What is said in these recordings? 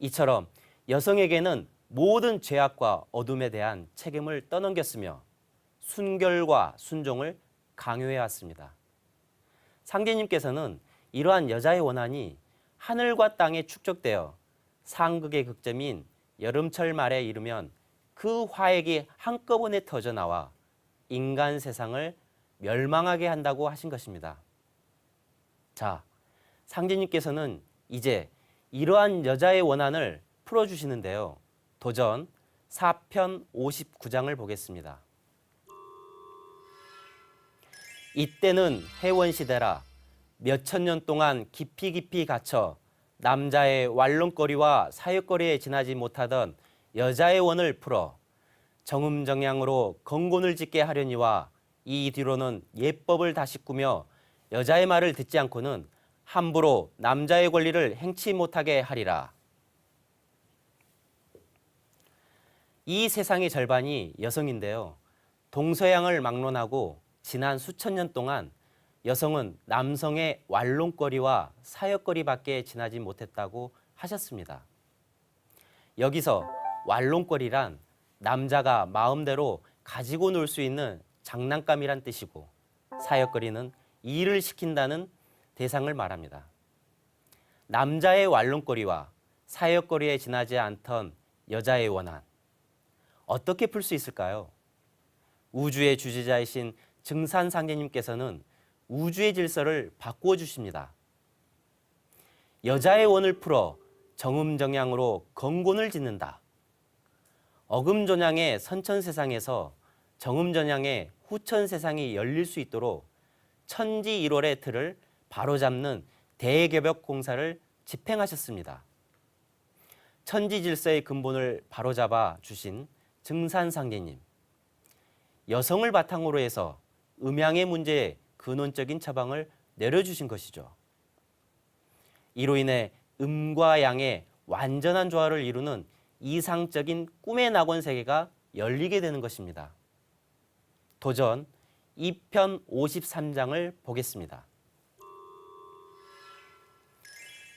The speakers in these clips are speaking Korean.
이처럼 여성에게는 모든 죄악과 어둠에 대한 책임을 떠넘겼으며 순결과 순종을 강요해왔습니다. 상제님께서는 이러한 여자의 원한이 하늘과 땅에 축적되어 상극의 극점인 여름철 말에 이르면 그 화액이 한꺼번에 터져나와 인간 세상을 멸망하게 한다고 하신 것입니다. 자, 상제님께서는 이제 이러한 여자의 원한을 풀어주시는데요. 도전 4편 59장을 보겠습니다. 이때는 해원시대라. 몇천 년 동안 깊이 갇혀 남자의 완롱거리와 사역거리에 지나지 못하던 여자의 원을 풀어 정음정양으로 건곤을 짓게 하려니와 이 뒤로는 예법을 다시 꾸며 여자의 말을 듣지 않고는 함부로 남자의 권리를 행치 못하게 하리라. 이 세상의 절반이 여성인데요. 동서양을 막론하고 지난 수천 년 동안 여성은 남성의 완롱거리와 사역거리밖에 지나지 못했다고 하셨습니다. 여기서 완롱거리란 남자가 마음대로 가지고 놀 수 있는 장난감이란 뜻이고, 사역거리는 일을 시킨다는 대상을 말합니다. 남자의 완롱거리와 사역거리에 지나지 않던 여자의 원한, 어떻게 풀 수 있을까요? 우주의 주재자이신 증산상제님께서는 우주의 질서를 바꾸어 주십니다. 여자의 원을 풀어 정음정양으로 건곤을 짓는다. 어금존양의 선천세상에서 정음전양의 후천세상이 열릴 수 있도록 천지일월의 틀을 바로잡는 대개벽 공사를 집행하셨습니다. 천지질서의 근본을 바로잡아 주신 증산상제님, 여성을 바탕으로 해서 음양의 문제에 근원적인 처방을 내려주신 것이죠. 이로 인해 음과 양의 완전한 조화를 이루는 이상적인 꿈의 낙원 세계가 열리게 되는 것입니다. 도전 2편 53장을 보겠습니다.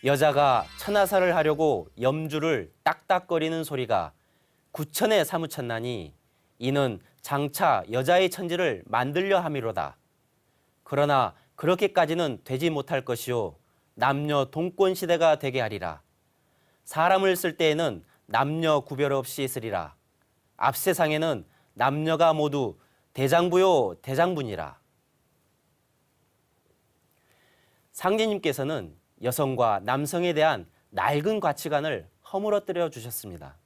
여자가 천하사를 하려고 염주를 딱딱거리는 소리가 구천에 사무쳤나니 이는 장차 여자의 천지를 만들려 함이로다. 그러나 그렇게까지는 되지 못할 것이요 남녀 동권 시대가 되게 하리라. 사람을 쓸 때에는 남녀 구별 없이 쓰리라. 앞세상에는 남녀가 모두 대장부요 대장분이라. 상제님께서는 여성과 남성에 대한 낡은 가치관을 허물어뜨려 주셨습니다.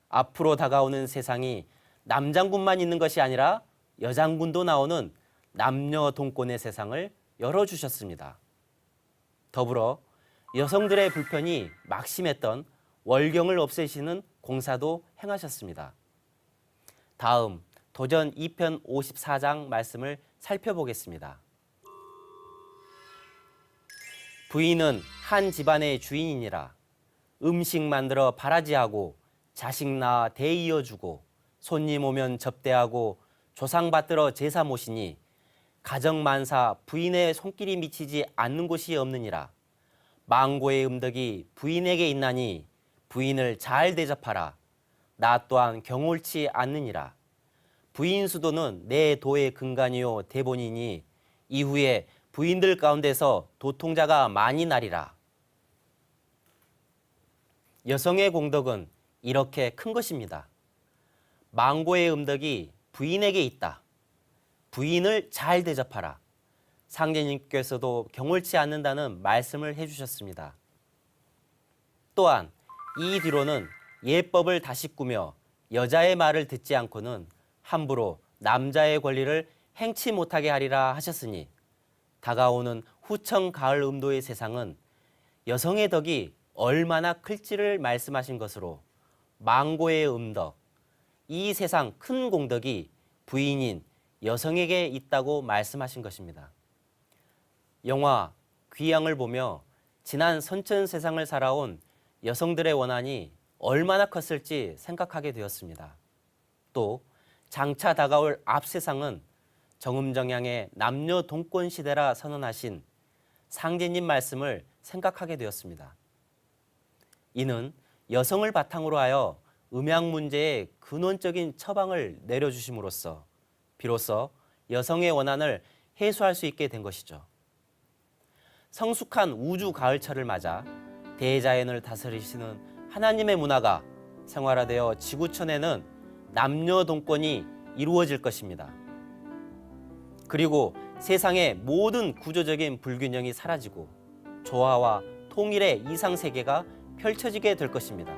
앞으로 다가오는 세상이 남장군만 있는 것이 아니라 여장군도 나오는 남녀 동권의 세상을 열어주셨습니다. 더불어 여성들의 불편이 막심했던 월경을 없애시는 공사도 행하셨습니다. 다음 도전 2편 54장 말씀을 살펴보겠습니다. 부인은 한 집안의 주인이니라. 음식 만들어 바라지하고 자식 낳아 대이어주고 손님 오면 접대하고 조상 받들어 제사 모시니 가정만사 부인의 손길이 미치지 않는 곳이 없느니라. 망고의 음덕이 부인에게 있나니 부인을 잘 대접하라. 나 또한 경홀치 않느니라. 부인 수도는 내 도의 근간이요 대본이니 이후에 부인들 가운데서 도통자가 많이 나리라. 여성의 공덕은 이렇게 큰 것입니다. 망고의 음덕이 부인에게 있다. 부인을 잘 대접하라. 상제님께서도 경홀치 않는다는 말씀을 해주셨습니다. 또한 이 뒤로는 예법을 다시 꾸며 여자의 말을 듣지 않고는 함부로 남자의 권리를 행치 못하게 하리라 하셨으니 다가오는 후청 가을 음도의 세상은 여성의 덕이 얼마나 클지를 말씀하신 것으로 망고의 음덕, 이 세상 큰 공덕이 부인인 여성에게 있다고 말씀하신 것입니다. 영화 귀양을 보며 지난 선천 세상을 살아온 여성들의 원한이 얼마나 컸을지 생각하게 되었습니다. 또 장차 다가올 앞세상은 정음정양의 남녀 동권 시대라 선언하신 상제님 말씀을 생각하게 되었습니다. 이는 여성을 바탕으로 하여 음양 문제의 근원적인 처방을 내려주심으로써 비로소 여성의 원한을 해소할 수 있게 된 것이죠. 성숙한 우주 가을철을 맞아 대자연을 다스리시는 하나님의 문화가 생활화되어 지구촌에는 남녀 동권이 이루어질 것입니다. 그리고 세상의 모든 구조적인 불균형이 사라지고 조화와 통일의 이상세계가 펼쳐지게 될 것입니다.